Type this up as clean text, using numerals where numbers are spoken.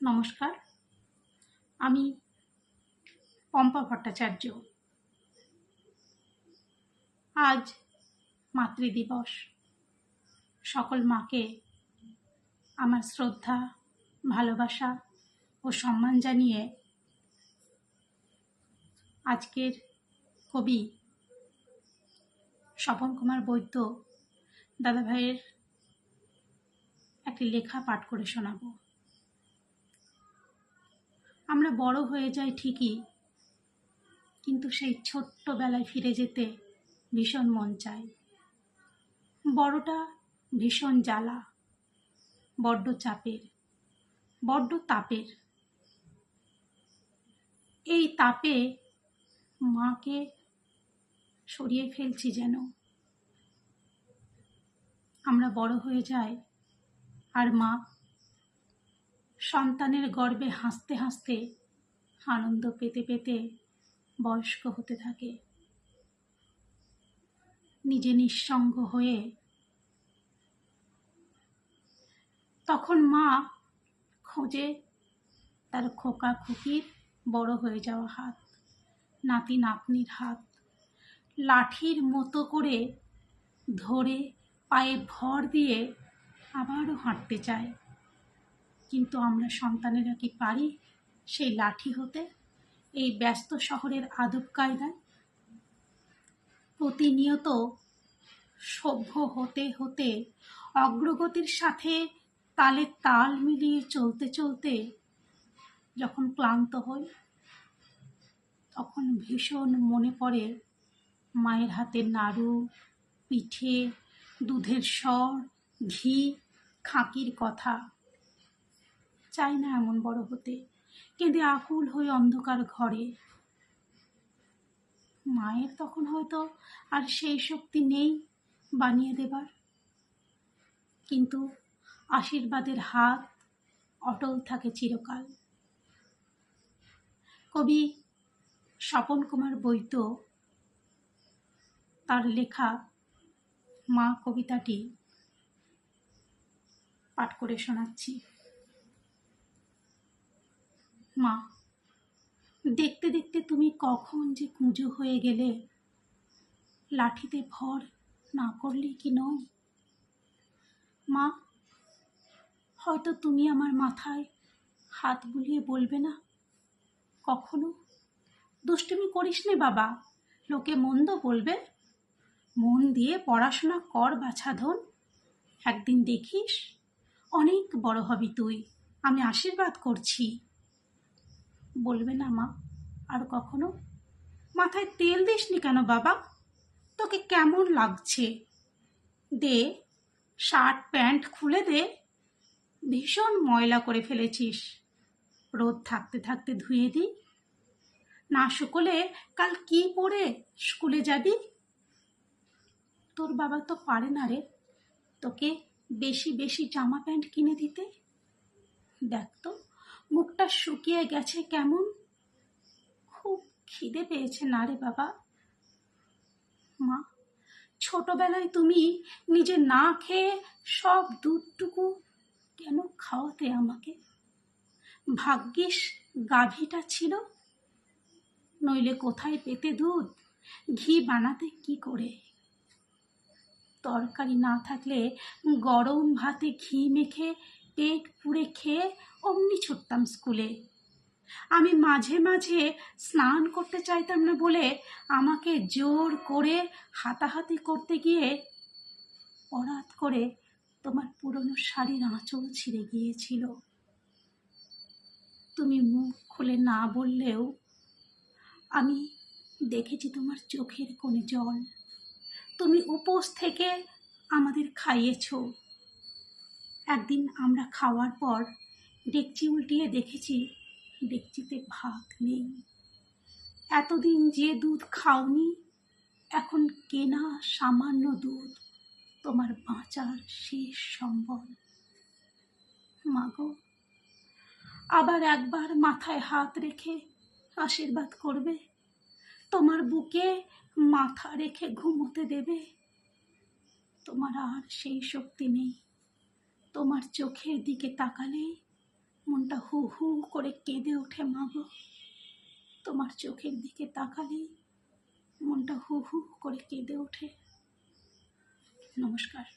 নমস্কার, আমি পম্পা ভট্টাচার্য। আজ মাতৃদিবস। সকল মাকে আমার শ্রদ্ধা, ভালোবাসা ও সম্মান জানিয়ে আজকের কবি স্বপন কুমার বৈদ্য দাদাভাইয়ের একটি লেখা পাঠ করে শোনাব। আমরা বড় হয়ে যাই ঠিকই, কিন্তু সেই ছোট্টবেলায় ফিরে যেতে ভীষণ মন চায়। বড়টা ভীষণ জ্বালা, বড্ড চাপের, বড্ড তাপের। এই তাপে মাকে সরিয়ে ফেলছি যেন। আমরা বড় হয়ে যাই আর মা সন্তানের গর্ভে হাসতে হাসতে, আনন্দ পেতে পেতে বয়স্ক হতে থাকে। নিজে নিঃসঙ্গ হয়ে তখন মা খোঁজে তার খোকা খুকির বড় হয়ে যাওয়া হাত, নাতি নাতনির হাত, লাঠির মতো করে ধরে পায়ে ভর দিয়ে আবারও হাঁটতে চায়। কিন্তু আমরা সন্তানেরা কি পারি সেই লাঠি হতে এই ব্যস্ত শহরের আদব কায়দায়? প্রতিনিয়ত সভ্য হতে হতে অগ্রগতির সাথে তালে তাল মিলিয়ে চলতে চলতে যখন ক্লান্ত হই, তখন ভীষণ মনে পড়ে মায়ের হাতের নাড়ু, পিঠে, দুধের স্বর, ঘি, খাঁকির কথা। চাই না এমন বড় হতে, কেঁদে আকুল হয়ে অন্ধকার ঘরে। মায়ের তখন হয়তো আর সেই শক্তি নেই বানিয়ে দেবার, কিন্তু আশীর্বাদের হাত অটল থাকে চিরকাল। কবি স্বপন কুমার বৈদ্য তার লেখা মা কবিতাটি পাঠ করে শোনাচ্ছি। মা, দেখতে দেখতে তুমি কখন যে কুঁজো হয়ে গেলে, লাঠিতে ভর না করলে কি নয়? মা, হয়তো তুমি আমার মাথায় হাত বুলিয়ে বলবে না কখনো, দুষ্টুমি করিস নে বাবা, লোকে মন্দ বলবে, মন দিয়ে পড়াশোনা কর বাছাধন, একদিন দেখিস অনেক বড় হবি তুই, আমি আশীর্বাদ করছি। বলবে না মা আর কখনো? মাথায় তেল দিসনি কেন বাবা? তোকে কেমন লাগছে? দে, শার্ট প্যান্ট খুলে দে, ভীষণ ময়লা করে ফেলেছিস, রোদ থাকতে থাকতে ধুয়ে দি। না শুকোলে কাল কি পরে স্কুলে যাবি? তোর বাবা তো পারে না রে তোকে বেশি বেশি জামা প্যান্ট কিনে দিতে। দেখ তো মুখটা শুকিয়ে গেছে কেমন, খুব খিদে পেয়েছে না রে বাবা? মা, ছোটবেলায় তুমি নিজে না খেয়ে সব দুধটুকু কেন খাওয়াতে আমাকে? ভাগ্যিস গাভীটা ছিল, নইলে কোথায় পেতে দুধ, ঘি বানাতে কি করে? তরকারি না থাকলে গরম ভাতে ঘি মেখে পেট পুড়ে খেয়ে অমনি ছুটতাম স্কুলে। আমি মাঝে মাঝে স্নান করতে চাইতাম না বলে আমাকে জোর করে হাতাহাতি করতে গিয়ে হঠাৎ করে তোমার পুরনো শাড়ির আঁচল ছিঁড়ে গিয়েছিল। তুমি মুখ খুলে না বললেও আমি দেখেছি তোমার চোখের কোণে জল। তুমি উপোস থেকে আমাদের খাইয়েছ। একদিন আমরা খাওয়ার পর ডেকচি উল্টিয়ে দেখেছি ডেকচিতে ভাত নেই। এতদিন যে দুধ খাওনি, এখন কেনা সামান্য দুধ তোমার বাঁচার শেষ সম্বল। মাগো, আবার একবার মাথায় হাত রেখে আশীর্বাদ করবে, তোমার বুকে মাথা রেখে ঘুমোতে দেবে। তোমার আর সেই শক্তি নেই, তোমার চোখের দিকে তাকালেই মনটা হু হু করে কেঁদে ওঠে মা গো। তোমার চোখের দিকে তাকালেই মনটা হু হু করে কেঁদে ওঠে। নমস্কার।